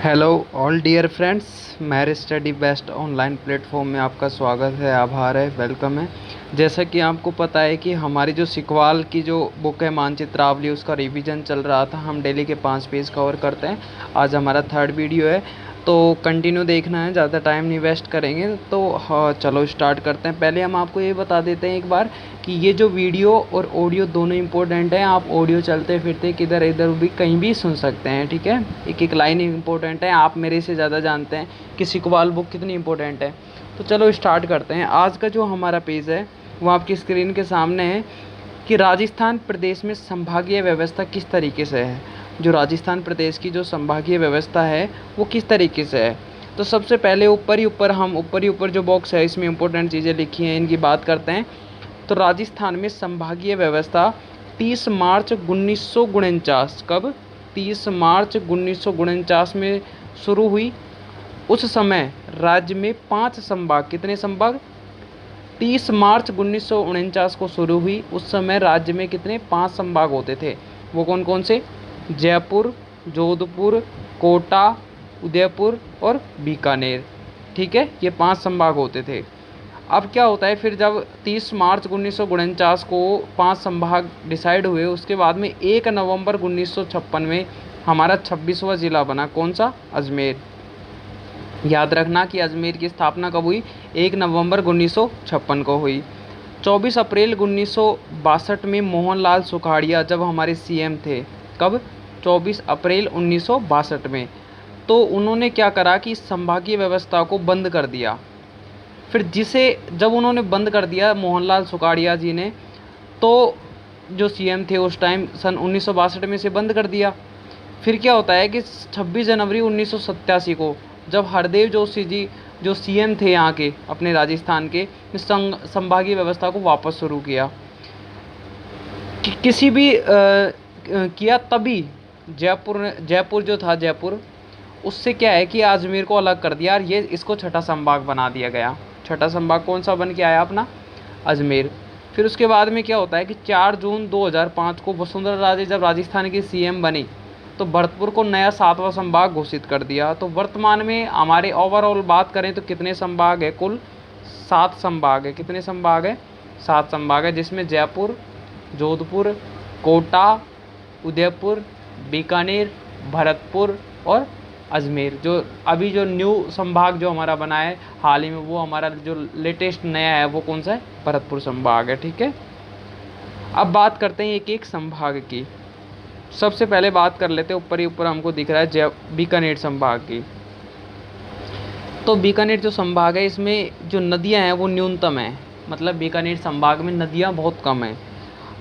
Hello all dear friends, मेरे study best online platform में आपका स्वागत है, आभार है, वेलकम है। जैसा कि आपको पता है कि हमारी जो सिकवाल की जो बुक है मानचित्रावली, उसका रिवीजन चल रहा था। हम डेली के 5 पेज कवर करते हैं। आज हमारा 3rd वीडियो है, तो कंटिन्यू देखना है, ज़्यादा टाइम नहीं वेस्ट करेंगे। तो हाँ, चलो स्टार्ट करते हैं। पहले हम आपको ये बता देते हैं एक बार कि ये जो वीडियो और ऑडियो दोनों इंपॉर्टेंट हैं। आप ऑडियो चलते फिरते किधर इधर भी कहीं भी सुन सकते हैं, ठीक है। एक एक लाइन इंपॉर्टेंट है। आप मेरे से ज़्यादा जानते हैं कि सिकवाल बुक कितनी इंपॉर्टेंट है। तो चलो स्टार्ट करते हैं। आज का जो हमारा पेज है वो आपकी स्क्रीन के सामने है कि राजस्थान प्रदेश में संभागीय व्यवस्था किस तरीके से है। जो राजस्थान प्रदेश की जो संभागीय व्यवस्था है वो किस तरीके से है। तो सबसे पहले ऊपर ही ऊपर जो बॉक्स है इसमें इंपॉर्टेंट चीज़ें लिखी हैं, इनकी बात करते हैं। तो राजस्थान में संभागीय व्यवस्था 30 मार्च 1949, कब 30 मार्च 1949 में शुरू हुई। उस समय राज्य में 5 संभाग, कितने संभाग, 30 मार्च 1949 को शुरू हुई। उस समय राज्य में कितने 5 संभाग होते थे। वो कौन कौन से, जयपुर, जोधपुर, कोटा, उदयपुर और बीकानेर, ठीक है। ये 5 संभाग होते थे। अब क्या होता है, फिर जब 30 मार्च 1949 को 5 संभाग डिसाइड हुए, उसके बाद में 1 नवंबर 1956 में हमारा 26वां ज़िला बना। कौन सा, अजमेर। याद रखना कि अजमेर की स्थापना कब हुई, 1 नवंबर 1956 को हुई। 24 अप्रैल 1962 में मोहनलाल सुखाड़िया जब हमारे सीएम थे, कब, 24 अप्रैल 1962 में, तो उन्होंने क्या करा कि संभागीय व्यवस्था को बंद कर दिया। फिर जिसे जब उन्होंने बंद कर दिया मोहनलाल सुखाड़िया जी ने, तो जो सीएम थे उस टाइम सन 1962 में से बंद कर दिया। फिर क्या होता है कि 26 जनवरी 1987 को जब हरदेव जोशी जी जो सीएम थे यहाँ के अपने राजस्थान के, संभागीय व्यवस्था को वापस शुरू किया। किसी भी किया तभी जयपुर जो था, जयपुर उससे क्या है कि अजमेर को अलग कर दिया और ये इसको छठा संभाग बना दिया गया। छठा संभाग कौन सा बन के आया अपना, अजमेर। फिर उसके बाद में क्या होता है कि 4 जून 2005 को वसुंधरा राजे जब राजस्थान की सीएम बनी, तो भरतपुर को नया 7वां संभाग घोषित कर दिया। तो वर्तमान में हमारे ओवरऑल बात करें तो कितने संभाग है, कुल 7 संभाग है। कितने संभाग है, 7 संभाग है, जिसमें जयपुर, जोधपुर, कोटा, उदयपुर, बीकानेर, भरतपुर और अजमेर। जो अभी जो न्यू संभाग जो हमारा बना है हाल ही में, वो हमारा जो लेटेस्ट नया है वो कौन सा है, भरतपुर संभाग है, ठीक है। अब बात करते हैं एक एक संभाग की। सबसे पहले बात कर लेते हैं, ऊपर ही ऊपर हमको दिख रहा है बीकानेर संभाग की। तो बीकानेर जो संभाग है इसमें जो नदियां हैं वो न्यूनतम है, मतलब बीकानेर संभाग में नदियां बहुत कम है।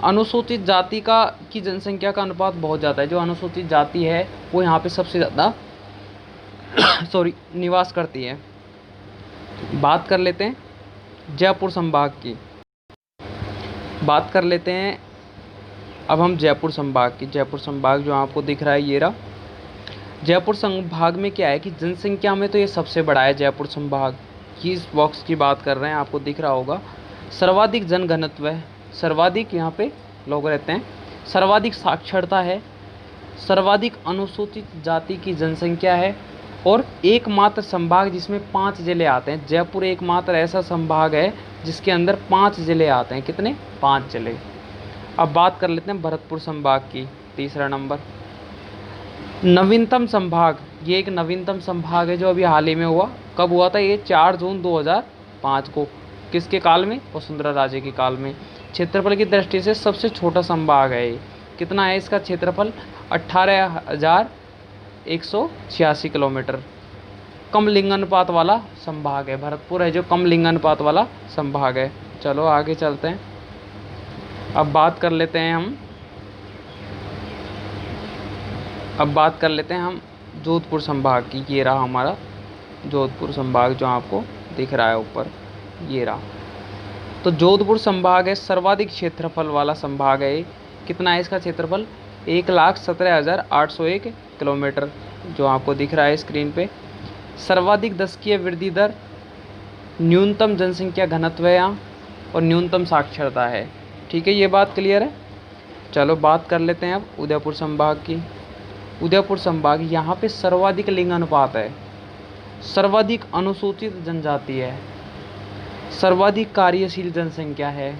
अनुसूचित जाति का की जनसंख्या का अनुपात बहुत ज़्यादा है। जो अनुसूचित जाति है वो यहाँ पे सबसे ज़्यादा निवास करती है। बात कर लेते हैं जयपुर संभाग की। बात कर लेते हैं अब हम जयपुर संभाग की। जयपुर संभाग जो आपको दिख रहा है ये रहा। जयपुर संभाग में क्या है कि जनसंख्या में तो ये सबसे बड़ा है। जयपुर संभाग की इस बॉक्स की बात कर रहे हैं, आपको दिख रहा होगा। सर्वाधिक जनघनत्व है, सर्वाधिक यहाँ पे लोग रहते हैं। सर्वाधिक साक्षरता है, सर्वाधिक अनुसूचित जाति की जनसंख्या है, और एकमात्र संभाग जिसमें 5 जिले आते हैं। जयपुर एकमात्र ऐसा संभाग है जिसके अंदर 5 जिले आते हैं। कितने, 5 जिले। अब बात कर लेते हैं भरतपुर संभाग की, तीसरा नंबर। नवीनतम संभाग, ये एक नवीनतम संभाग है जो अभी हाल ही में हुआ। कब हुआ था ये, 4 जून 2005 को। किसके काल में, वसुंधरा राजे के काल में। क्षेत्रफल की दृष्टि से सबसे छोटा संभाग है ये। कितना है इसका क्षेत्रफल, 18,186 किलोमीटर। कम लिंगानुपात वाला संभाग है भरतपुर, है जो कम लिंगानुपात वाला संभाग है। चलो आगे चलते हैं। अब बात कर लेते हैं हम जोधपुर संभाग की। ये रहा हमारा जोधपुर संभाग जो आपको दिख रहा है ऊपर, ये रहा। तो जोधपुर संभाग है सर्वाधिक क्षेत्रफल वाला संभाग है। कितना है इसका क्षेत्रफल, 1,17,801 किलोमीटर, जो आपको दिख रहा है स्क्रीन पे। सर्वाधिक दशकीय वृद्धि दर, न्यूनतम जनसंख्या घनत्व है यहाँ, और न्यूनतम साक्षरता है, ठीक है। ये बात क्लियर है। चलो बात कर लेते हैं अब उदयपुर संभाग की। उदयपुर संभाग, यहाँ पे सर्वाधिक लिंग अनुपात है, सर्वाधिक अनुसूचित जनजाति है, सर्वाधिक कार्यशील जनसंख्या है,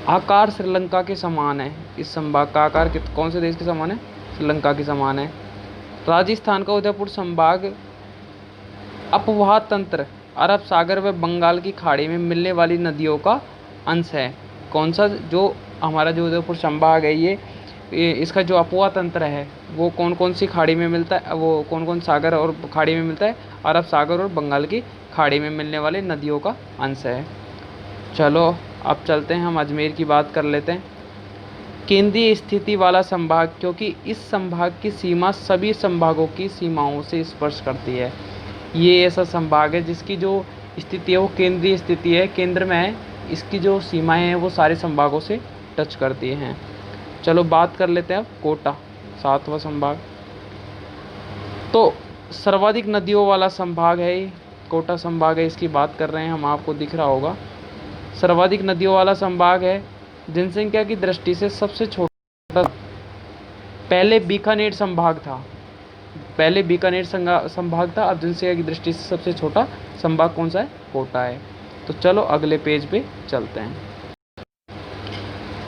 आकार श्रीलंका के समान है। इस संभाग का आकार कौन से देश के समान है? श्रीलंका के समान है। राजस्थान का उदयपुर संभाग अपवाह तंत्र, अरब सागर व बंगाल की खाड़ी में मिलने वाली नदियों का अंश है। कौन सा? जो हमारा जो उदयपुर संभाग है ये इसका जो अपवाह तंत्र है वो कौन कौन सी खाड़ी में मिलता है, वो कौन कौन सागर और खाड़ी में मिलता है? अरब सागर और बंगाल की खाड़ी में मिलने वाली नदियों का अंश है। चलो अब चलते हैं, हम अजमेर की बात कर लेते हैं। केंद्रीय स्थिति वाला संभाग, क्योंकि इस संभाग की सीमा सभी संभागों की सीमाओं से स्पर्श करती है। ये ऐसा संभाग है जिसकी जो स्थिति है वो केंद्रीय स्थिति है, केंद्र में है, इसकी जो सीमाएं हैं वो सारे संभागों से टच करती हैं। चलो बात कर लेते हैं अब कोटा, 7वां संभाग। तो सर्वाधिक नदियों वाला संभाग है ये, कोटा संभाग है, इसकी बात कर रहे हैं हम, आपको दिख रहा होगा। सर्वाधिक नदियों वाला संभाग है, जनसंख्या की दृष्टि से सबसे छोटा। पहले बीकानेर संभाग था, पहले बीकानेर संभाग था, अब जनसंख्या की दृष्टि से सबसे छोटा संभाग कौन सा है? कोटा है। तो चलो अगले पेज पे चलते हैं।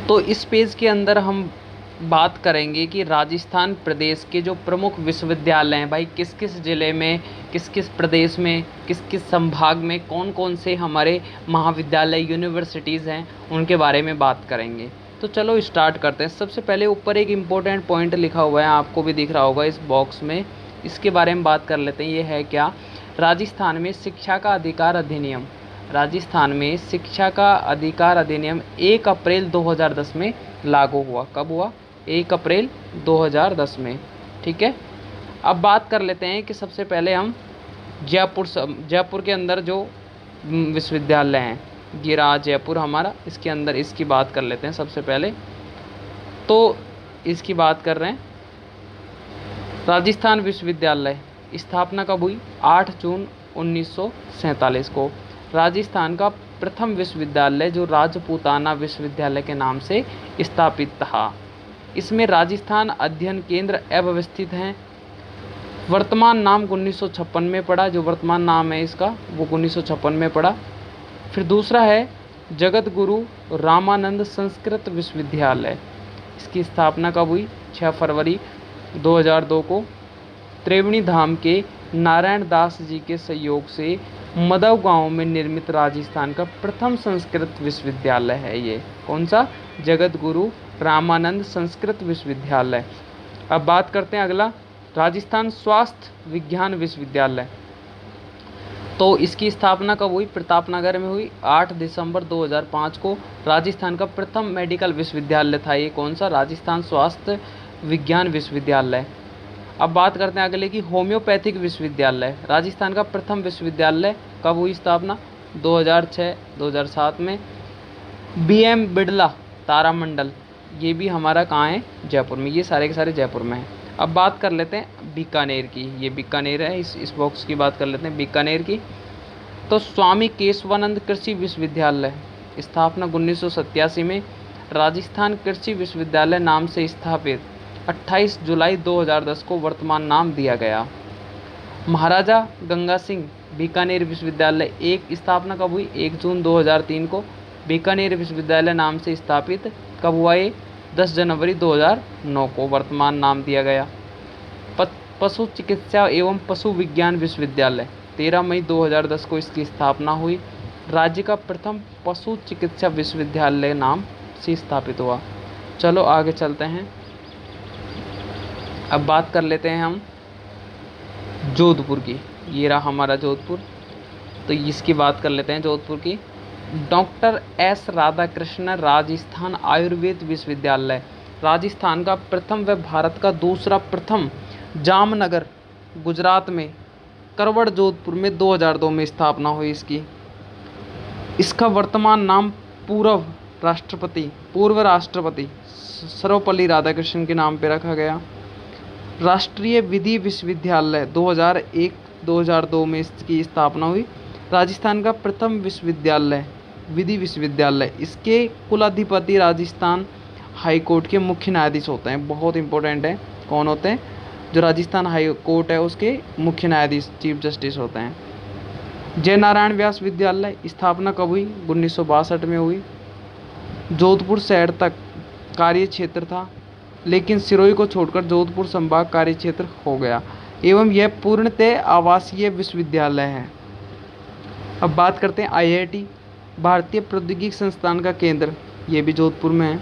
तो इस पेज के अंदर हम बात करेंगे कि राजस्थान प्रदेश के जो प्रमुख विश्वविद्यालय हैं भाई, किस किस ज़िले में, किस किस प्रदेश में, किस किस संभाग में कौन कौन से हमारे महाविद्यालय यूनिवर्सिटीज़ हैं, उनके बारे में बात करेंगे। तो चलो स्टार्ट करते हैं। सबसे पहले ऊपर एक इम्पोर्टेंट पॉइंट लिखा हुआ है, आपको भी दिख रहा होगा इस बॉक्स में, इसके बारे में बात कर लेते हैं। ये है क्या? राजस्थान में शिक्षा का अधिकार अधिनियम। राजस्थान में शिक्षा का अधिकार अधिनियम 1 अप्रैल 2010 में लागू हुआ। कब हुआ? 1 अप्रैल 2010 में। ठीक है, अब बात कर लेते हैं कि सबसे पहले हम जयपुर के अंदर जो विश्वविद्यालय हैं, ये रहा जयपुर हमारा, इसके अंदर इसकी बात कर लेते हैं सबसे पहले। तो इसकी बात कर रहे हैं, राजस्थान विश्वविद्यालय स्थापना कब हुई? 8 जून 1947 को। राजस्थान का प्रथम विश्वविद्यालय जो राजपूताना विश्वविद्यालय के नाम से स्थापित था। इसमें राजस्थान अध्ययन केंद्र अव्यवस्थित हैं। वर्तमान नाम 1956 में पड़ा, जो वर्तमान नाम है इसका वो 1956 में पड़ा। फिर दूसरा है जगत गुरु रामानंद संस्कृत विश्वविद्यालय। इसकी स्थापना कब हुई? 6 फरवरी 2002 को। त्रिवेणी धाम के नारायण दास जी के सहयोग से मदव गांव में निर्मित राजस्थान का प्रथम संस्कृत विश्वविद्यालय है ये। कौन सा? जगत गुरु रामानंद संस्कृत विश्वविद्यालय। अब बात करते हैं अगला, राजस्थान स्वास्थ्य विज्ञान विश्वविद्यालय। तो इसकी स्थापना कब हुई? प्रतापनगर में हुई, 8 दिसंबर 2005 को। राजस्थान का प्रथम मेडिकल विश्वविद्यालय था ये। कौन सा? राजस्थान स्वास्थ्य विज्ञान विश्वविद्यालय। अब बात करते हैं अगले की, होम्योपैथिक विश्वविद्यालय। राजस्थान का प्रथम विश्वविद्यालय कब हुई स्थापना? 2006-2007 में। BM बिड़ला तारामंडल, ये भी हमारा कहाँ है? जयपुर में। ये सारे के सारे जयपुर में हैं। अब बात कर लेते हैं बीकानेर की, ये बीकानेर है, इस बॉक्स की बात कर लेते हैं बीकानेर की। तो स्वामी केशवानंद कृषि विश्वविद्यालय, स्थापना 1987 में। राजस्थान कृषि विश्वविद्यालय नाम से स्थापित, 28 जुलाई 2010 को वर्तमान नाम दिया गया। महाराजा गंगा सिंह बीकानेर विश्वविद्यालय, एक स्थापना कब हुई? 1 जून 2003 को। बीकानेर विश्वविद्यालय नाम से स्थापित कब हुआ ये? 10 जनवरी 2009 को वर्तमान नाम दिया गया। पशु चिकित्सा एवं पशु विज्ञान विश्वविद्यालय, 13 मई 2010 को इसकी स्थापना हुई। राज्य का प्रथम पशु चिकित्सा विश्वविद्यालय नाम से स्थापित हुआ। चलो आगे चलते हैं। अब बात कर लेते हैं हम जोधपुर की, ये रहा हमारा जोधपुर। तो इसकी बात कर लेते हैं जोधपुर की। डॉक्टर एस राधाकृष्ण राजस्थान आयुर्वेद विश्वविद्यालय, राजस्थान का प्रथम व भारत का दूसरा प्रथम, जामनगर गुजरात में, करवड़ जोधपुर में 2002 में स्थापना हुई इसकी। इसका वर्तमान नाम पूर्व राष्ट्रपति सर्वपल्ली राधाकृष्णन के नाम पे रखा गया। राष्ट्रीय विधि विश्वविद्यालय 2001-2002 में इसकी स्थापना हुई। राजस्थान का प्रथम विश्वविद्यालय, विधि विश्वविद्यालय। इसके कुलाधिपति राजस्थान हाई कोर्ट के मुख्य न्यायाधीश होते हैं। बहुत इंपॉर्टेंट है, कौन होते हैं? जो राजस्थान हाई कोर्ट है उसके मुख्य न्यायाधीश चीफ जस्टिस होते हैं। जय नारायण व्यास विद्यालय स्थापना कब हुई? 1962 में हुई। जोधपुर शहर तक कार्य क्षेत्र था, लेकिन सिरोही को छोड़कर जोधपुर संभाग कार्य क्षेत्र हो गया एवं यह पूर्णतः आवासीय विश्वविद्यालय है। अब बात करते हैं IIT, भारतीय प्रौद्योगिकी संस्थान का केंद्र, ये भी जोधपुर में है।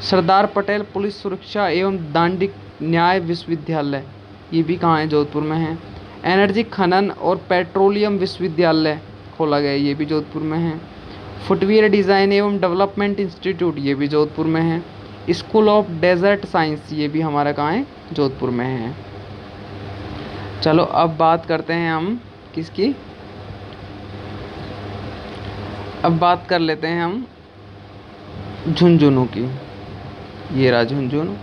सरदार पटेल पुलिस सुरक्षा एवं दांडी न्याय विश्वविद्यालय, ये भी कहाँ है? जोधपुर में है। एनर्जी खनन और पेट्रोलियम विश्वविद्यालय खोला गया, ये भी जोधपुर में है। फुटवियर डिज़ाइन एवं डेवलपमेंट इंस्टीट्यूट, ये भी जोधपुर में है। स्कूल ऑफ डेजर्ट साइंस, ये भी हमारा कहाँ है? जोधपुर में है। चलो अब बात करते हैं हम किसकी, अब बात कर लेते हैं हम झुंझुनू की। ये रहा झुंझुनू।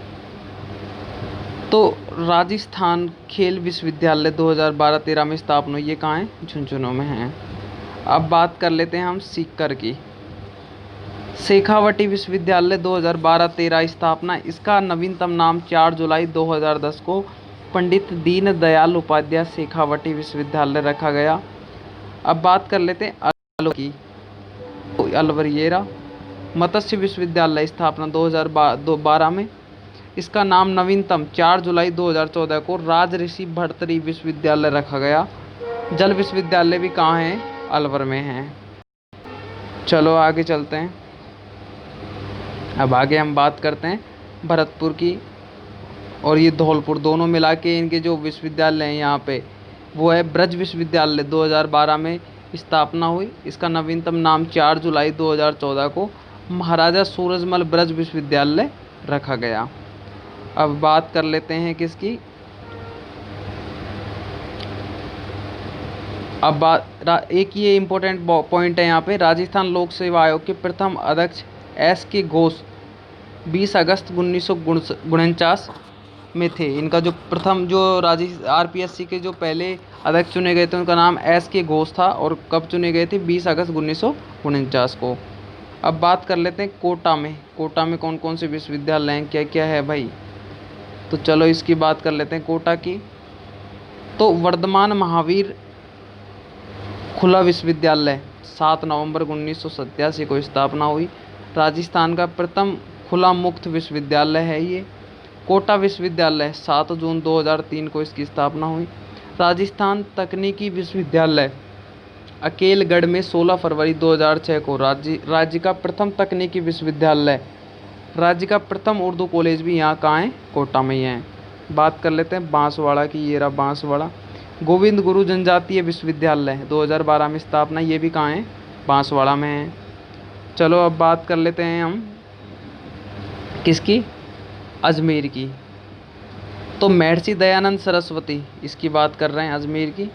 तो राजस्थान खेल विश्वविद्यालय 2012-13 में स्थापना हुई, ये कहाँ है? झुंझुनू में है। अब बात कर लेते हैं हम सीकर की। शेखावटी विश्वविद्यालय 2012-13 स्थापना, इसका नवीनतम नाम 4 जुलाई 2010 को पंडित दीनदयाल उपाध्याय शेखावटी विश्वविद्यालय रखा गया। अब बात कर लेते हैं अलवर की। अलवर ये रहा। मत्स्य विश्वविद्यालय स्थापना 2012 में, इसका नाम नवीनतम 4 जुलाई 2014 को राजऋषि भर्तृहरि विश्वविद्यालय रखा गया। जल विश्वविद्यालय भी कहाँ है? अलवर में है। चलो आगे चलते हैं। अब आगे हम बात करते हैं भरतपुर की और ये धौलपुर, दोनों मिला के इनके जो विश्वविद्यालय हैं यहाँ पे, वो है ब्रज विश्वविद्यालय 2012 में स्थापना हुई। इसका नवीनतम नाम 4 जुलाई 2014 को महाराजा सूरजमल ब्रज विश्वविद्यालय रखा गया। अब बात कर लेते हैं किसकी, अब बात एक ये इम्पोर्टेंट पॉइंट है यहाँ पे, राजस्थान लोक सेवा आयोग के प्रथम अध्यक्ष SK घोष 20 अगस्त 1949 में थे। इनका जो प्रथम जो RPSC के जो पहले अध्यक्ष चुने गए थे उनका नाम SK घोष था और कब चुने गए थे? 20 अगस्त 1949 को। अब बात कर लेते हैं कोटा में। कोटा में कौन कौन से विश्वविद्यालय हैं, क्या क्या है भाई? तो चलो इसकी बात कर लेते हैं कोटा की। तो वर्धमान महावीर खुला विश्वविद्यालय 7 नवंबर 1987 को स्थापना हुई। राजस्थान का प्रथम खुला मुक्त विश्वविद्यालय है ये। कोटा विश्वविद्यालय 7 जून 2003 को इसकी स्थापना हुई। राजस्थान तकनीकी विश्वविद्यालय अकेलगढ़ में 16 फरवरी 2006 को राज्य का प्रथम तकनीकी विश्वविद्यालय, राज्य का प्रथम उर्दू कॉलेज भी यहाँ कहाँ है? कोटा में ही है। बात कर लेते हैं बांसवाड़ा की। ये रहा बांसवाड़ा। गोविंद गुरु जनजातीय विश्वविद्यालय 2012 में स्थापना, ये भी कहाँ है? बांसवाड़ा में है। चलो अब बात कर लेते हैं हम किसकी, अजमेर की। तो महर्षि दयानंद सरस्वती, इसकी बात कर रहे हैं अजमेर की।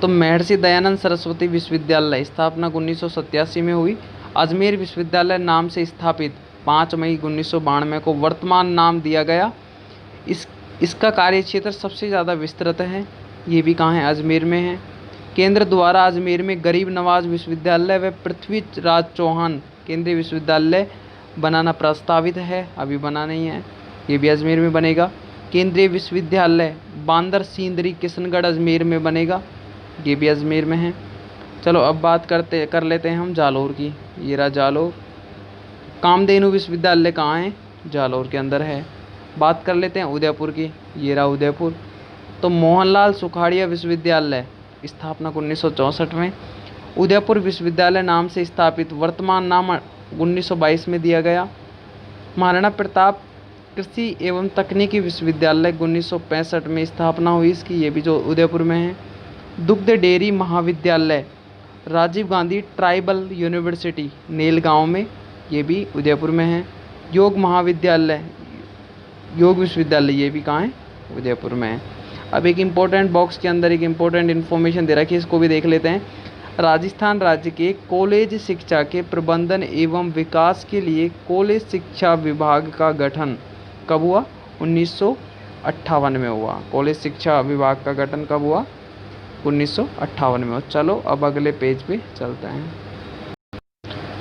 तो महर्षि दयानंद सरस्वती विश्वविद्यालय स्थापना 1987 में हुई। अजमेर विश्वविद्यालय नाम से स्थापित 5 मई 1992 को वर्तमान नाम दिया गया। इसका कार्यक्षेत्र सबसे ज़्यादा विस्तृत है, ये भी कहाँ है? अजमेर में है। केंद्र द्वारा अजमेर में गरीब नवाज विश्वविद्यालय व पृथ्वीराज चौहान केंद्रीय विश्वविद्यालय बनाना प्रस्तावित है, अभी बना नहीं है, ये भी अजमेर में बनेगा। केंद्रीय विश्वविद्यालय बांदर सिंदरी किशनगढ़ अजमेर में बनेगा, ये भी अजमेर में है। चलो अब बात कर लेते हैं हम जालौर की। ये रहा जालौर। कामधेनु विश्वविद्यालय कहाँ है? जालौर के अंदर है। बात कर लेते हैं उदयपुर की। ये रहा उदयपुर। तो मोहनलाल सुखाड़िया विश्वविद्यालय स्थापना 1964 में। उदयपुर विश्वविद्यालय नाम से स्थापित, वर्तमान नाम 1922 में दिया गया। महाराणा प्रताप कृषि एवं तकनीकी विश्वविद्यालय 1965 में स्थापना हुई इसकी, ये भी जो उदयपुर में है। दुग्ध डेयरी महाविद्यालय राजीव गांधी ट्राइबल यूनिवर्सिटी नेलगांव में, ये भी उदयपुर में है। योग महाविद्यालय, योग विश्वविद्यालय, ये भी कहाँ है? उदयपुर में है। अब एक इम्पोर्टेंट बॉक्स के अंदर एक इम्पोर्टेंट इन्फॉर्मेशन दे रखी है, इसको भी देख लेते हैं। राजस्थान राज्य के कॉलेज शिक्षा के प्रबंधन एवं विकास के लिए कॉलेज शिक्षा विभाग का गठन कब हुआ? 1958 में हुआ। कॉलेज शिक्षा विभाग का गठन कब हुआ? 1958 में हुआ। चलो अब अगले पेज पे चलते हैं।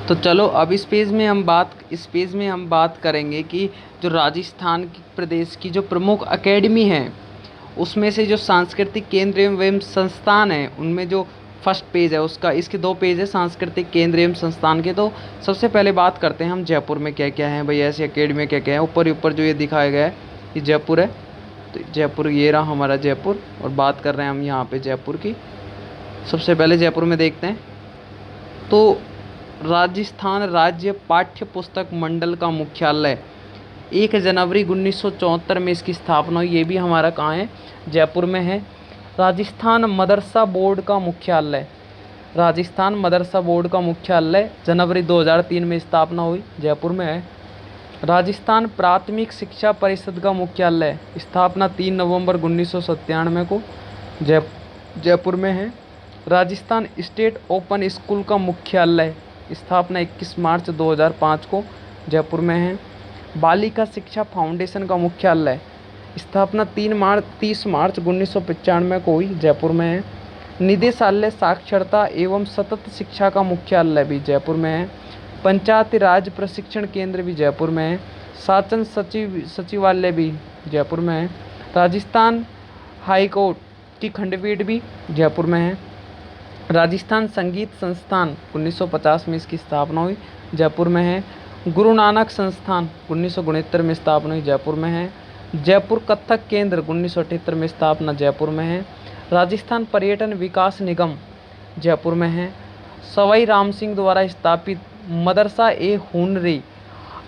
तो चलो अब इस पेज में हम बात करेंगे कि जो राजस्थान प्रदेश की जो प्रमुख एकेडमी है उसमें से जो सांस्कृतिक केंद्र एवं संस्थान है उनमें जो फर्स्ट पेज है उसका, इसके 2 पेज है सांस्कृतिक केंद्र एवं संस्थान के। तो सबसे पहले बात करते हैं हम जयपुर में क्या क्या है भाई, ऐसी अकेडमी में क्या क्या है। ऊपर ऊपर जो ये दिखाया गया है ये जयपुर है, तो जयपुर ये रहा हमारा जयपुर। और बात कर रहे हैं हम यहाँ पे जयपुर की। सबसे पहले जयपुर में देखते हैं तो राजस्थान राज्य पाठ्य पुस्तक मंडल का मुख्यालय 1 जनवरी 1974 में इसकी स्थापना हुई। ये भी हमारा कहाँ है, जयपुर में है। राजस्थान मदरसा बोर्ड का मुख्यालय, राजस्थान मदरसा बोर्ड का मुख्यालय जनवरी 2003 में स्थापना हुई, जयपुर में है। राजस्थान प्राथमिक शिक्षा परिषद का मुख्यालय स्थापना 3 नवंबर 1997 को जयपुर में है। राजस्थान स्टेट ओपन स्कूल का मुख्यालय स्थापना 21 मार्च 2005 को जयपुर में है। बालिका शिक्षा फाउंडेशन का मुख्यालय स्थापना 30 मार्च 1995 को हुई, जयपुर में है। निदेशालय साक्षरता एवं सतत शिक्षा का मुख्यालय भी जयपुर में है। पंचायती राज प्रशिक्षण केंद्र भी जयपुर में है। शासन सचिवालय भी जयपुर में है। राजस्थान हाई कोर्ट की खंडपीठ भी जयपुर में है। राजस्थान संगीत संस्थान 1950 में इसकी स्थापना हुई, जयपुर में है। गुरु नानक संस्थान 1969 में स्थापना हुई, जयपुर में है। जयपुर कथक केंद्र 1978 में स्थापना, जयपुर में है। राजस्थान पर्यटन विकास निगम जयपुर में है। सवाई राम सिंह द्वारा स्थापित मदरसा ए हुनरी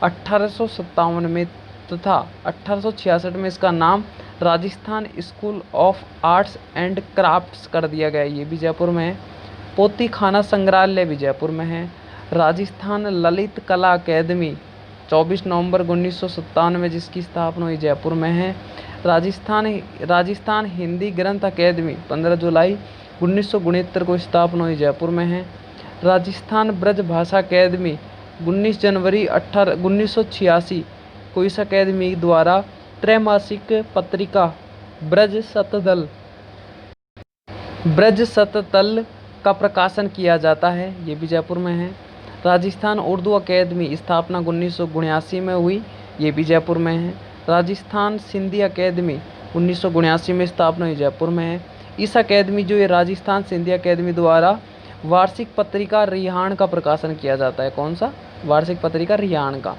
1857 में तथा 1866 में इसका नाम Rajasthan school of arts and crafts कर दिया गया, ये भी जयपुर में है। पोती खाना संग्रहालय भी जयपुर में है। राजस्थान ललित कला अकेदमी 24 नवंबर 1957 में जिसकी स्थापना हुई, जयपुर में है। राजस्थान हिंदी ग्रंथ अकेदमी 15 जुलाई 1969 को स्थापना हुई, जयपुर में है। राजस्थान ब्रज भाषा अकेदमी 19 जनवरी 1986 को इस अकेदमी द्वारा त्रैमासिक पत्रिका ब्रज शतदल का प्रकाशन किया जाता है, ये भी जयपुर में है। राजस्थान उर्दू अकेदमी स्थापना 1979 में हुई, ये भी जयपुर में है। राजस्थान सिंधी अकेदमी 1979 में स्थापना हुई, जयपुर में है। इस अकेदमी जो ये राजस्थान सिंधी अकेदमी द्वारा वार्षिक पत्रिका रिहान का प्रकाशन किया जाता है। कौन सा? वार्षिक पत्रिका रिहान का।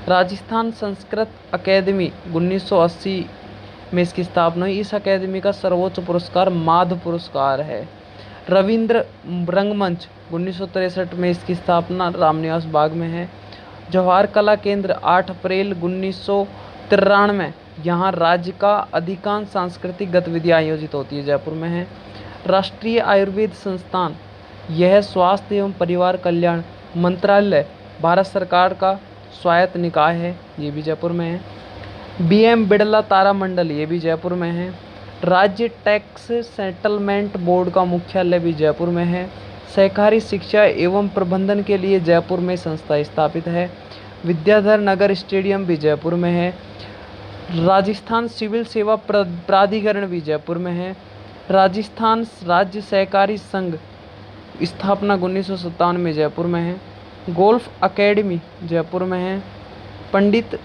राजस्थान संस्कृत अकेदमी 1980 में इसकी स्थापना हुई। इस अकेदमी का सर्वोच्च पुरस्कार माध पुरस्कार है। रविंद्र रंगमंच 1963 में इसकी स्थापना रामनिवास बाग में है। जवाहर कला केंद्र 8 अप्रैल 1993 में यहाँ राज्य का अधिकांश सांस्कृतिक गतिविधियाँ आयोजित होती है, जयपुर में है। राष्ट्रीय आयुर्वेद संस्थान, यह स्वास्थ्य एवं परिवार कल्याण मंत्रालय भारत सरकार का स्वायत्त निकाय है, ये भी जयपुर में है। BM बिड़ला तारामंडल, ये भी जयपुर में है। राज्य टैक्स सेटलमेंट बोर्ड का मुख्यालय भी जयपुर में है। सहकारी शिक्षा एवं प्रबंधन के लिए जयपुर में संस्था स्थापित है। विद्याधर नगर स्टेडियम भी जयपुर में है। राजस्थान सिविल सेवा प्राधिकरण भी जयपुर में है। राजस्थान राज्य सहकारी संघ स्थापना 1957 में जयपुर में है। गोल्फ अकेडमी जयपुर में है। पंडित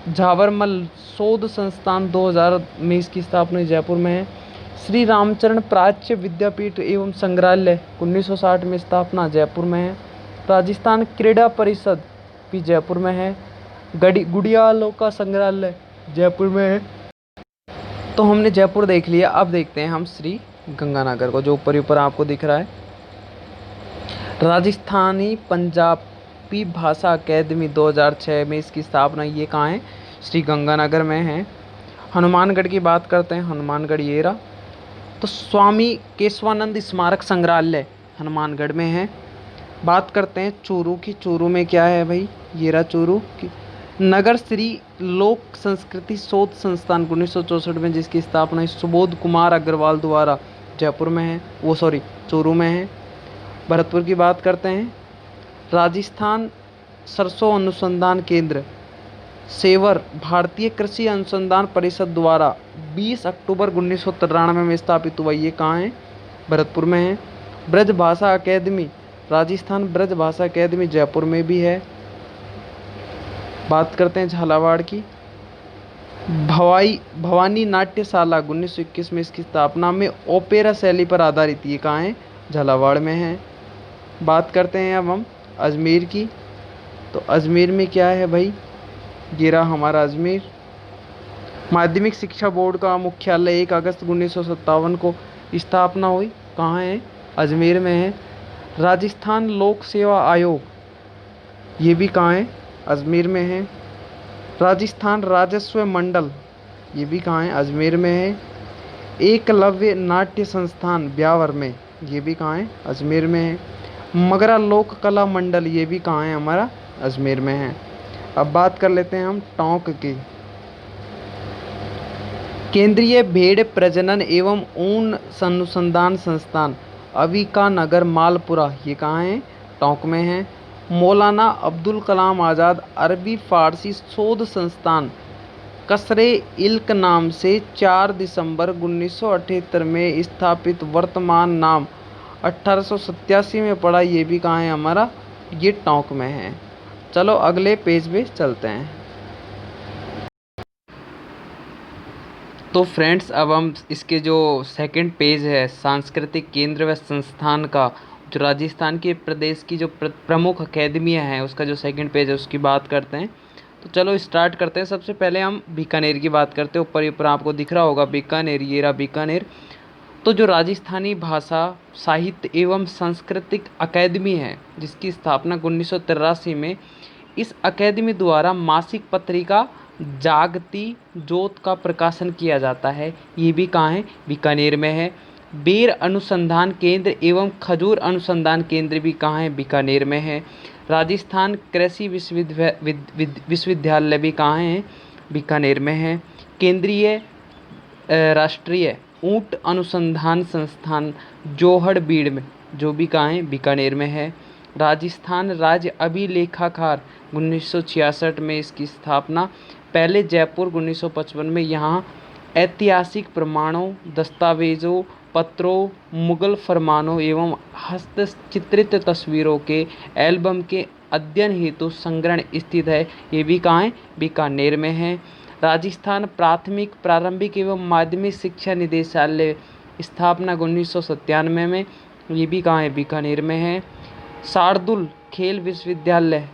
झावरमल शोध संस्थान 2000 में इसकी स्थापना जयपुर में है। श्री रामचरण प्राच्य विद्यापीठ एवं संग्रहालय 1960 में स्थापना, जयपुर में है। राजस्थान क्रीड़ा परिषद भी जयपुर में है। गुड़ियालों का संग्रहालय जयपुर में है। तो हमने जयपुर देख लिया, अब देखते हैं हम श्री गंगानगर को, जो ऊपर ऊपर आपको दिख रहा है। राजस्थानी पंजाबी भाषा अकेदमी 2006 में इसकी स्थापना, ये कहाँ है? श्री गंगानगर में है। हनुमानगढ़ की बात करते हैं, हनुमानगढ़ ये रहा। तो स्वामी केशवानंद स्मारक संग्रहालय हनुमानगढ़ में है। बात करते हैं चूरू की, चूरू में क्या है भाई? ये रहा चूरू की। नगर श्री लोक संस्कृति शोध संस्थान 1964 में जिसकी स्थापना सुबोध कुमार अग्रवाल द्वारा जयपुर में है, चूरू में है। भरतपुर की बात करते हैं। राजस्थान सरसों अनुसंधान केंद्र सेवर भारतीय कृषि अनुसंधान परिषद द्वारा 20 अक्टूबर 1993 में स्थापित हुआ, ये कहाँ है? भरतपुर में है। ब्रज भाषा अकेदमी, राजस्थान ब्रज भाषा अकेदमी जयपुर में भी है। बात करते हैं झालावाड़ की। भवानी नाट्यशाला 1921 में इसकी स्थापना में ओपेरा शैली पर आधारित, ये कहाँ है, झालावाड़ में है। बात करते हैं अब हम अजमेर की। तो अजमेर में क्या है भाई, ये रहा हमारा अजमेर। माध्यमिक शिक्षा बोर्ड का मुख्यालय 1 अगस्त 1957 को स्थापना हुई, कहाँ है, अजमेर में है। राजस्थान लोक सेवा आयोग, ये भी कहाँ है, अजमेर में है। राजस्थान राजस्व मंडल, ये भी कहाँ है, अजमेर में है। एकलव्य नाट्य संस्थान ब्यावर में, ये भी कहाँ है, अजमेर में है। मगरा लोक कला मंडल, ये भी कहाँ है, हमारा अजमेर में है। अब बात कर लेते हैं हम टोंक की। केंद्रीय भेड़ प्रजनन एवं ऊन अनुसंधान संस्थान अविका नगर मालपुरा, ये कहाँ है, टोंक में है। मौलाना अब्दुल कलाम आज़ाद अरबी फ़ारसी शोध संस्थान कसरे इल्क नाम से 4 दिसंबर 1978 में स्थापित, वर्तमान नाम 1887 में पड़ा, ये भी कहाँ है हमारा, ये टोंक में है। चलो अगले पेज पे चलते हैं। तो फ्रेंड्स अब हम इसके जो सेकंड पेज है सांस्कृतिक केंद्र व संस्थान का, जो राजस्थान के प्रदेश की जो प्रमुख अकेदमियाँ हैं उसका जो सेकंड पेज है उसकी बात करते हैं। तो चलो स्टार्ट करते हैं। सबसे पहले हम बीकानेर की बात करते हैं। ऊपर आपको दिख रहा होगा बीकानेर, ये रहा बीकानेर। तो जो राजस्थानी भाषा साहित्य एवं सांस्कृतिक अकेदमी है जिसकी स्थापना 1983 में इस अकेदमी द्वारा मासिक पत्रिका जागती जोत का प्रकाशन किया जाता है, ये भी कहाँ है, बीकानेर में है। बेर अनुसंधान केंद्र एवं खजूर अनुसंधान केंद्र भी कहाँ है, बीकानेर में है। राजस्थान कृषि विश्वविद्यालय भी कहाँ है, बीकानेर में है। केंद्रीय राष्ट्रीय ऊंट अनुसंधान संस्थान जोहड़बीड़ में, जो भी कहाँ है, बीकानेर में है। राजस्थान राज्य अभिलेखागार 1966 में इसकी स्थापना, पहले जयपुर 1955 में। यहाँ ऐतिहासिक प्रमाणों, दस्तावेजों, पत्रों, मुगल फरमानों एवं हस्तचित्रित तस्वीरों के एल्बम के अध्ययन हेतु संग्रहण स्थित है, ये भी कहाँ है, बीकानेर में है। राजस्थान प्राथमिक प्रारंभिक एवं माध्यमिक शिक्षा निदेशालय स्थापना 1997 में, ये भी कहाँ है, बीकानेर में है। शार्दुल खेल विद्यालय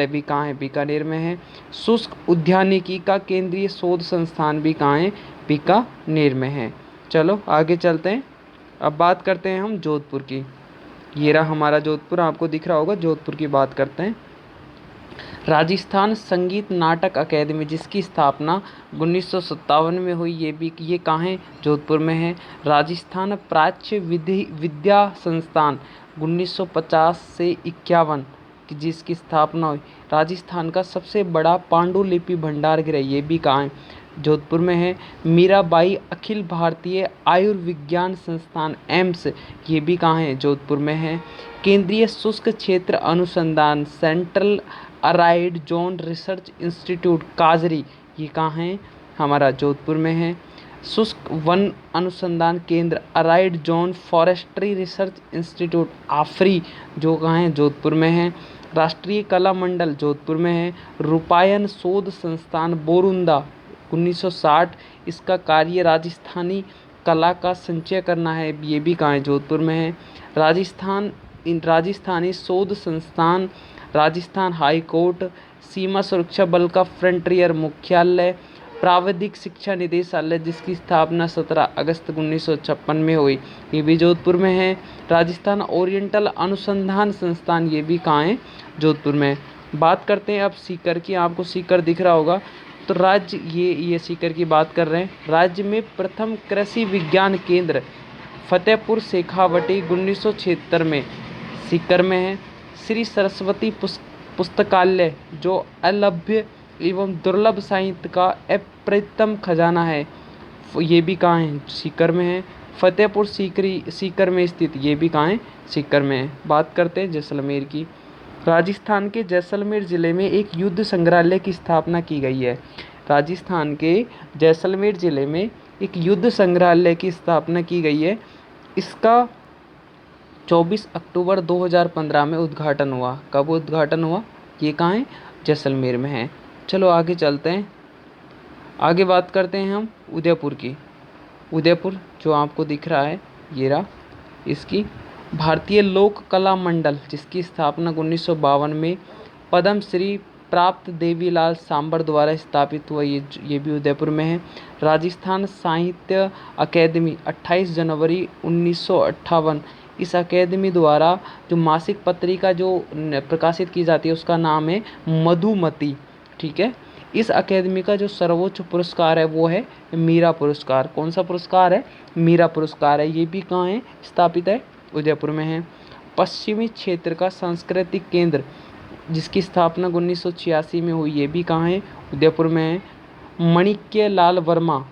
भी कहाँ है, बीकानेर में है। शुष्क उद्यानिकी का केंद्रीय शोध संस्थान भी कहाँ है, बीकानेर में है। चलो आगे चलते हैं। अब बात करते हैं हम जोधपुर की। ये रहा हमारा जोधपुर, आपको दिख रहा होगा। जोधपुर की बात करते हैं। राजस्थान संगीत नाटक अकेदमी जिसकी स्थापना 1957 में हुई, ये कहाँ है, जोधपुर में है। राजस्थान प्राच्य विद्या संस्थान 1950 से 51 की जिसकी स्थापना हुई। राजस्थान का सबसे बड़ा पांडुलिपि भंडार गृह, ये भी कहाँ है, जोधपुर में है। मीराबाई अखिल भारतीय आयुर्विज्ञान संस्थान एम्स, ये भी कहाँ है, जोधपुर में है। केंद्रीय शुष्क क्षेत्र अनुसंधान central arid zone research institute काजरी, ये कहाँ है, हमारा जोधपुर में है। शुष्क वन अनुसंधान केंद्र arid zone forestry research institute AFRI, जो कहाँ है, जोधपुर में है। राष्ट्रीय कला मंडल जोधपुर में है। रूपायन शोध संस्थान बोरुंदा 1960, इसका कार्य राजस्थानी कला का संचय करना है, ये भी कहाँ है, जोधपुर में है। राजस्थानी शोध संस्थान, राजस्थान हाई कोर्ट, सीमा सुरक्षा बल का फ्रंटियर मुख्यालय, प्राविधिक शिक्षा निदेशालय जिसकी स्थापना 17 अगस्त 1956 में हुई, ये भी जोधपुर में है। राजस्थान ओरिएंटल अनुसंधान संस्थान, ये भी कहाँ है, जोधपुर में। बात करते हैं अब सीकर की। आपको सीकर दिख रहा होगा। तो राज्य ये सीकर की बात कर रहे हैं। राज्य में प्रथम कृषि विज्ञान केंद्र फतेहपुर शेखावटी 1976 में सीकर में है। श्री सरस्वती पुस्तकालय जो अलभ्य एवं दुर्लभ साहित्य का अप्रतिम खजाना है, ये भी कहाँ है, सीकर में है। फतेहपुर सीकर में स्थित, ये भी कहाँ है, सीकर में है। बात करते हैं जैसलमेर की। राजस्थान के जैसलमेर ज़िले में एक युद्ध संग्रहालय की स्थापना की गई है। राजस्थान के जैसलमेर ज़िले में एक युद्ध संग्रहालय की स्थापना की गई है। इसका 24 अक्टूबर 2015 में उद्घाटन हुआ। कब उद्घाटन हुआ, ये कहाँ है, जैसलमेर में है। चलो आगे चलते हैं। आगे बात करते हैं हम उदयपुर की। उदयपुर जो आपको दिख रहा है ये रहा, इसकी भारतीय लोक कला मंडल जिसकी स्थापना 1952 में पद्म श्री प्राप्त देवीलाल सांबर द्वारा स्थापित हुआ, ये भी उदयपुर में है। राजस्थान साहित्य अकेदमी 28 जनवरी 1958, इस अकेदमी द्वारा जो मासिक पत्रिका जो प्रकाशित की जाती है उसका नाम है मधुमती। ठीक है, इस अकेदमी का जो सर्वोच्च पुरस्कार है वो है मीरा पुरस्कार। कौन सा पुरस्कार है? मीरा पुरस्कार है। ये भी कहाँ है? स्थापित है उदयपुर में है। पश्चिमी क्षेत्र का सांस्कृतिक केंद्र जिसकी स्थापना 1986 में हुई, ये भी कहाँ है? उदयपुर में है। माणिक्य लाल वर्मा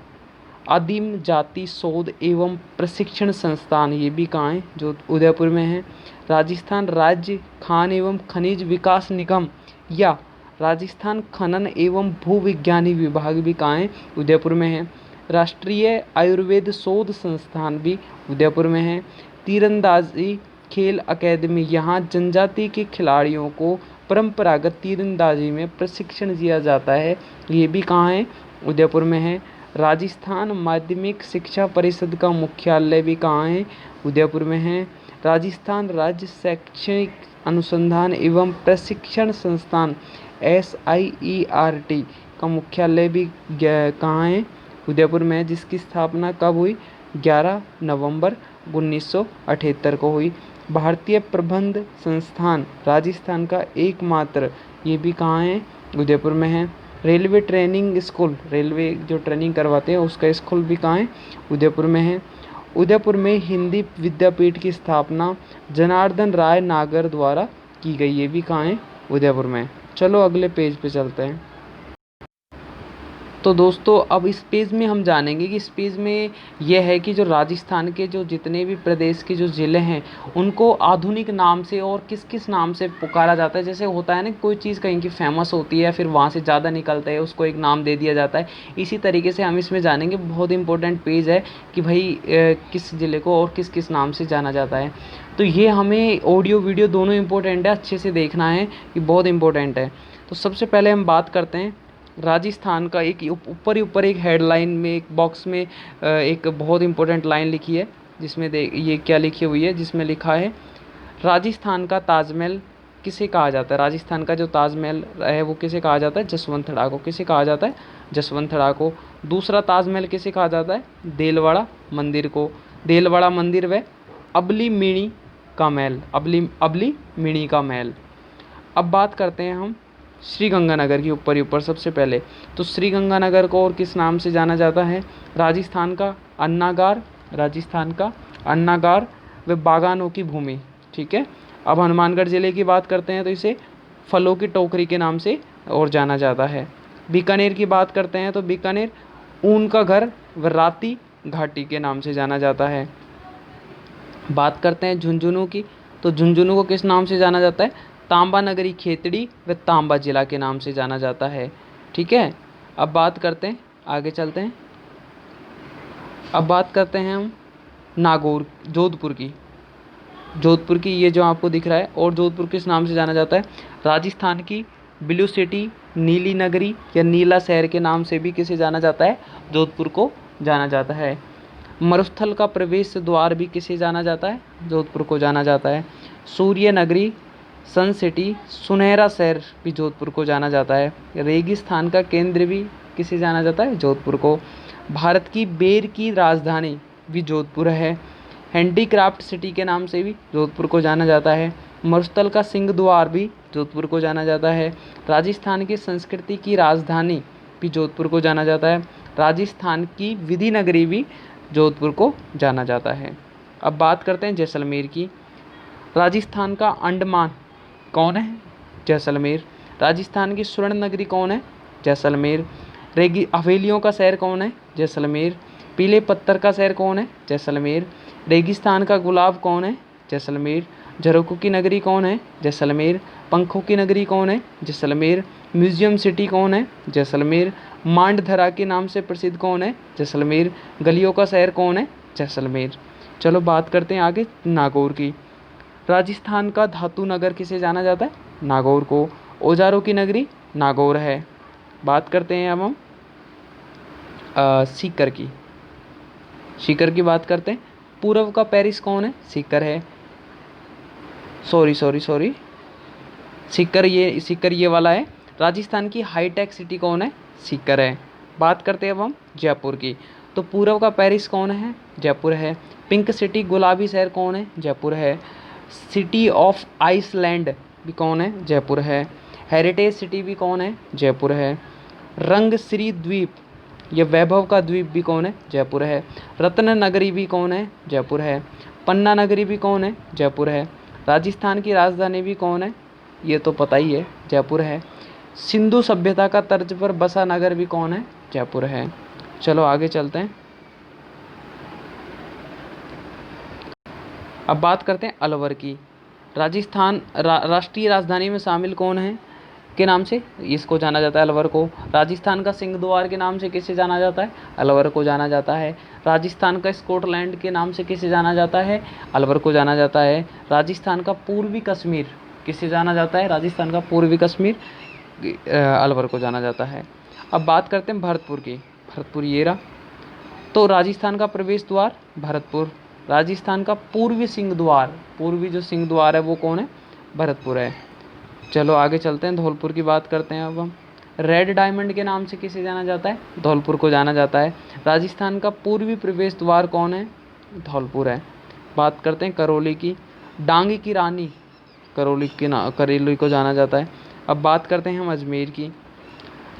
आदिम जाति शोध एवं प्रशिक्षण संस्थान, ये भी कहाँ है? जो उदयपुर में है। राजस्थान राज्य खान एवं खनिज विकास निगम या राजस्थान खनन एवं भूविज्ञानी विभाग भी कहाँ है? उदयपुर में है। राष्ट्रीय आयुर्वेद शोध संस्थान भी उदयपुर में है। तीरंदाजी खेल अकेदमी, यहाँ जनजाति के खिलाड़ियों को परंपरागत तीरंदाजी में प्रशिक्षण दिया जाता है, ये भी कहाँ है? उदयपुर में है। राजस्थान माध्यमिक शिक्षा परिषद का मुख्यालय भी कहाँ है? उदयपुर में है। राजस्थान राज्य शैक्षणिक अनुसंधान एवं प्रशिक्षण संस्थान SIERT का मुख्यालय भी कहाँ है? उदयपुर में है, जिसकी स्थापना कब हुई? 11 नवंबर 1978 को हुई। भारतीय प्रबंध संस्थान राजस्थान का एकमात्र, ये भी कहाँ है? उदयपुर में है। रेलवे ट्रेनिंग स्कूल, रेलवे जो ट्रेनिंग करवाते हैं उसका स्कूल भी कहाँ है? उदयपुर में है। उदयपुर में हिंदी विद्यापीठ की स्थापना जनार्दन राय नागर द्वारा की गई, ये भी कहाँ है? उदयपुर में। चलो अगले पेज पे चलते हैं। तो दोस्तों अब इस पेज में हम जानेंगे कि इस पेज में यह है कि जो राजस्थान के जो जितने भी प्रदेश के जो ज़िले हैं उनको आधुनिक नाम से और किस किस नाम से पुकारा जाता है। जैसे होता है ना, कोई चीज़ कहीं की फेमस होती है फिर वहाँ से ज़्यादा निकलता है, उसको एक नाम दे दिया जाता है। इसी तरीके से हम इसमें जानेंगे। बहुत इंपॉर्टेंट पेज है कि भाई किस ज़िले को और किस किस नाम से जाना जाता है। तो ये हमें ऑडियो वीडियो दोनों इंपॉर्टेंट है, अच्छे से देखना है, ये बहुत इंपॉर्टेंट है। तो सबसे पहले हम बात करते हैं राजस्थान का। एक ऊपर एक हेडलाइन में एक बॉक्स में एक बहुत इंपॉर्टेंट लाइन लिखी है, जिसमें ये क्या लिखी हुई है, जिसमें लिखा है राजस्थान का ताजमहल किसे कहा जाता है? राजस्थान का जो ताजमहल है वो किसे कहा जाता है? जसवंतड़ा को। किसे कहा जाता है? जसवंतड़ा को। दूसरा ताजमहल किसे कहा जाता है? देलवाड़ा मंदिर को। देलवाड़ा मंदिर व अबली मिणी का महल, अबली मिणी का महल। अब बात करते हैं हम श्रीगंगानगर की। ऊपर सबसे पहले तो श्रीगंगानगर को और किस नाम से जाना जाता है? राजस्थान का अन्नागार, राजस्थान का अन्नागार व बागानों की भूमि। ठीक है। अब हनुमानगढ़ ज़िले की बात करते हैं तो इसे फलों की टोकरी के नाम से और जाना जाता है। बीकानेर की बात करते हैं तो बीकानेर ऊन का घर व राती घाटी के नाम से जाना जाता है। बात करते हैं झुंझुनू की, तो झुंझुनू को किस नाम से जाना जाता है? तांबा नगरी खेतड़ी व तांबा जिला के नाम से जाना जाता है। ठीक है। अब बात करते हैं, आगे चलते हैं। अब बात करते हैं हम नागौर, जोधपुर की। जोधपुर की ये जो आपको दिख रहा है, और जोधपुर किस नाम से जाना जाता है? राजस्थान की ब्लू सिटी, नीली नगरी या नीला शहर के नाम से भी किसे जाना जाता है? जोधपुर को जाना जाता है। मरुस्थल का प्रवेश द्वार भी किसे जाना जाता है? जोधपुर को जाना जाता है। सूर्य नगरी, सन सिटी, सुनहरा शहर भी जोधपुर को जाना जाता है। रेगिस्तान का केंद्र भी किसे जाना जाता है? जोधपुर को। भारत की बेर की राजधानी भी जोधपुर है। हैंडीक्राफ्ट सिटी के नाम से भी जोधपुर को जाना जाता है। मरुस्थल का सिंह द्वार भी जोधपुर को जाना जाता है। राजस्थान की संस्कृति की राजधानी भी जोधपुर को जाना जाता है। राजस्थान की विधि नगरी भी जोधपुर को जाना जाता है। अब बात करते हैं जैसलमेर की। राजस्थान का अंडमान कौन है? जैसलमेर। राजस्थान की स्वर्ण नगरी कौन है? जैसलमेर। हवेलियों का शहर कौन है? जैसलमेर। पीले पत्थर का शहर कौन है? जैसलमेर। रेगिस्तान का गुलाब कौन है? जैसलमेर। झरोखों की नगरी कौन है? जैसलमेर। पंखों की नगरी कौन है? जैसलमेर। म्यूजियम सिटी कौन है? जैसलमेर। मांडधरा के नाम से प्रसिद्ध कौन है? जैसलमेर। गलियों का शहर कौन है? जैसलमेर। चलो बात करते हैं आगे नागौर की। राजस्थान का धातु नगर किसे जाना जाता है? नागौर को। औजारों की नगरी नागौर है। बात करते हैं अब हम सीकर की, सीकर की बात करते हैं। पूर्व का पेरिस कौन है? सीकर है। सॉरी सॉरी सॉरी, सीकर ये वाला है। राजस्थान की हाईटेक सिटी कौन है? सीकर है। बात करते हैं अब हम जयपुर की। तो पूर्व का पेरिस कौन है? जयपुर है। पिंक सिटी गुलाबी शहर कौन है? जयपुर है। सिटी ऑफ आइसलैंड भी कौन है? जयपुर है। हेरिटेज सिटी भी कौन है? जयपुर है। रंगश्री द्वीप, ये वैभव का द्वीप भी कौन है? जयपुर है। रत्न नगरी भी कौन है? जयपुर है। पन्ना नगरी भी कौन है? जयपुर है। राजस्थान की राजधानी भी कौन है? ये तो पता ही है, जयपुर है। सिंधु सभ्यता का तर्ज पर बसा नगर भी कौन है? जयपुर है। चलो आगे चलते हैं। अब बात करते हैं अलवर की। राजस्थान राष्ट्रीय राजधानी में शामिल कौन है के नाम से इसको जाना जाता है? अलवर को। राजस्थान का सिंह द्वार के नाम से किसे जाना जाता है? अलवर को जाना जाता है। राजस्थान का स्कॉटलैंड के नाम से किसे जाना जाता है? अलवर को जाना जाता है। राजस्थान का पूर्वी कश्मीर किसे जाना जाता है? राजस्थान का पूर्वी कश्मीर अलवर को जाना जाता है। अब बात करते हैं भरतपुर की। भरतपुर ये रहा। तो राजस्थान का प्रवेश द्वार भरतपुर। राजस्थान का पूर्वी सिंह द्वार, पूर्वी जो सिंह द्वार है वो कौन है? भरतपुर है। चलो आगे चलते हैं, धौलपुर की बात करते हैं अब हम। रेड डायमंड के नाम से किसे जाना जाता है? धौलपुर को जाना जाता है। राजस्थान का पूर्वी प्रवेश द्वार कौन है? धौलपुर है। बात करते हैं करौली की। डांगी की रानी करेली को जाना जाता है। अब बात करते हैं हम अजमेर की।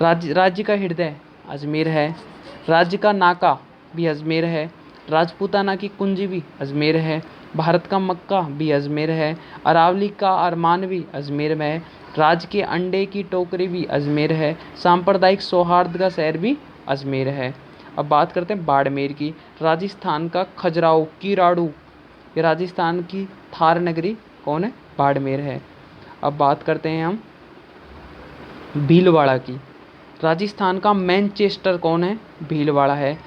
राज्य का हृदय अजमेर है। राज्य का नाका भी अजमेर है। राजपूताना की कुंजी भी अजमेर है। भारत का मक्का भी अजमेर है। अरावली का अरमान भी अजमेर में है। राज्य के अंडे की टोकरी भी अजमेर है। सांप्रदायिक सौहार्द का शहर भी अजमेर है। अब बात करते हैं बाड़मेर की। राजस्थान का खजुराहो कीराड़ू, ये राजस्थान की थार नगरी कौन है? बाड़मेर है। अब बात करते हैं हम भीलवाड़ा की। राजस्थान का मैनचेस्टर कौन है? भीलवाड़ा है।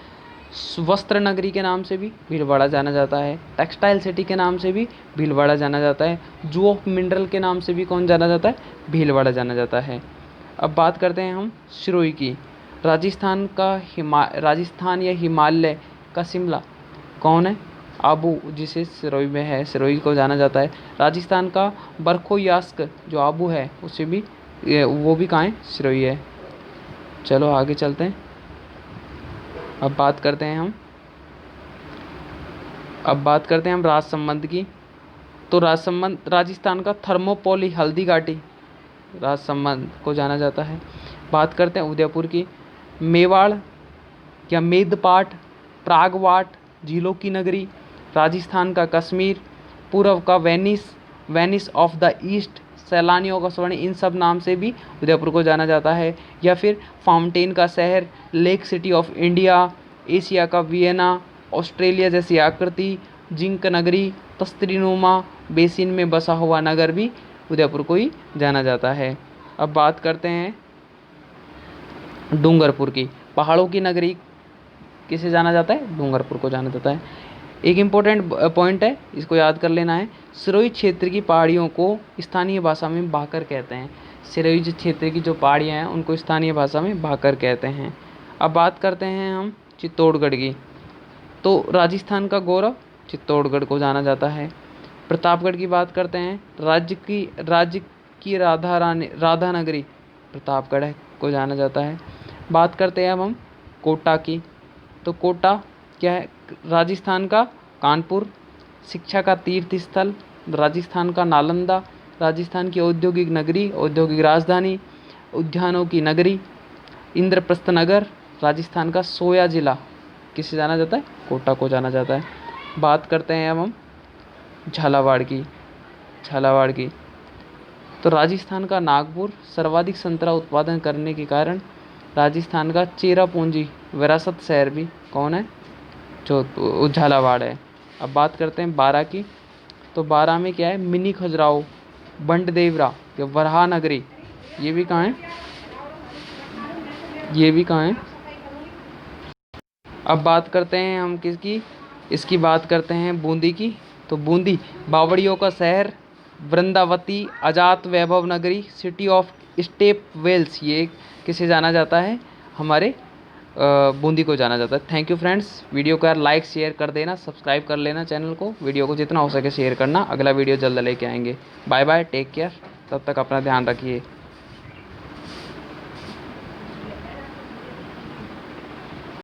वस्त्र नगरी के नाम से भी भीलवाड़ा जाना जाता है। टेक्सटाइल सिटी के नाम से भी भीलवाड़ा जाना जाता है। जू ऑफ मिनरल के नाम से भी कौन जाना जाता है? भीलवाड़ा जाना जाता है। अब बात करते हैं हम सिरोही की। राजस्थान या हिमालय का शिमला कौन है? आबू, जिसे सिरोही में है, सिरोही को जाना जाता है। राजस्थान का बरखोयास्क जो आबू है उसे भी वो भी कहाँ है? सिरोही है। चलो आगे चलते हैं। अब बात करते हैं हम राजसमंद की। तो राजसमंद राजस्थान का थर्मोपोली हल्दी घाटी राजसमंद को जाना जाता है। बात करते हैं उदयपुर की। मेवाड़ या मेदपाट, प्रागवाट झीलों की नगरी, राजस्थान का कश्मीर, पूर्व का वेनिस ऑफ द ईस्ट, सैलानियों का स्वर्ण, इन सब नाम से भी उदयपुर को जाना जाता है। या फिर फाउंटेन का शहर, lake city of India, Asia का वियना, ऑस्ट्रेलिया जैसी आकृति, जिंक नगरी, तस्त्रीनुमा बेसिन में बसा हुआ नगर भी उदयपुर को ही जाना जाता है। अब बात करते हैं डूंगरपुर की। पहाड़ों की नगरी किसे जाना जाता है? डूंगरपुर को जाना जाता है। एक इम्पोर्टेंट पॉइंट है, इसको याद कर लेना है। सिरोही क्षेत्र की पहाड़ियों को स्थानीय भाषा में भाकर कहते हैं। सिरोही क्षेत्र की जो पहाड़ियाँ हैं उनको स्थानीय भाषा में भाकर कहते हैं। अब बात करते हैं हम चित्तौड़गढ़ की। तो राजस्थान का गौरव चित्तौड़गढ़ को जाना जाता है। प्रतापगढ़ की बात करते हैं। राज्य की राधा नगरी प्रतापगढ़ को जाना जाता है। बात करते हैं अब हम कोटा की। तो कोटा क्या है? राजस्थान का कानपुर, शिक्षा का तीर्थ स्थल, राजस्थान का नालंदा, राजस्थान की औद्योगिक नगरी, औद्योगिक राजधानी, उद्यानों की नगरी, इंद्रप्रस्थ नगर, राजस्थान का सोया जिला किसे जाना जाता है? कोटा को जाना जाता है। बात करते हैं अब हम झालावाड़ की। तो राजस्थान का नागपुर सर्वाधिक संतरा उत्पादन करने के कारण राजस्थान का चेरापूंजी विरासत शहर भी कौन है? जो झालावाड़ है। अब बात करते हैं बारां की। तो बारां में क्या है? मिनी खजुराहो, बंटदेवरा या वराहा नगरी, ये भी कहाँ है? अब बात करते हैं हम किसकी? इसकी बात करते हैं बूंदी की। तो बूंदी बावड़ियों का शहर, वृंदावती, अजात वैभव नगरी, सिटी ऑफ स्टेप वेल्स, ये किसे जाना जाता है? हमारे बूंदी को जाना जाता है। थैंक यू फ्रेंड्स, वीडियो को यार लाइक शेयर कर देना, सब्सक्राइब कर लेना चैनल को, वीडियो को जितना हो सके शेयर करना। अगला वीडियो जल्द लेके आएंगे। बाय बाय, टेक केयर, तब तक अपना ध्यान रखिए।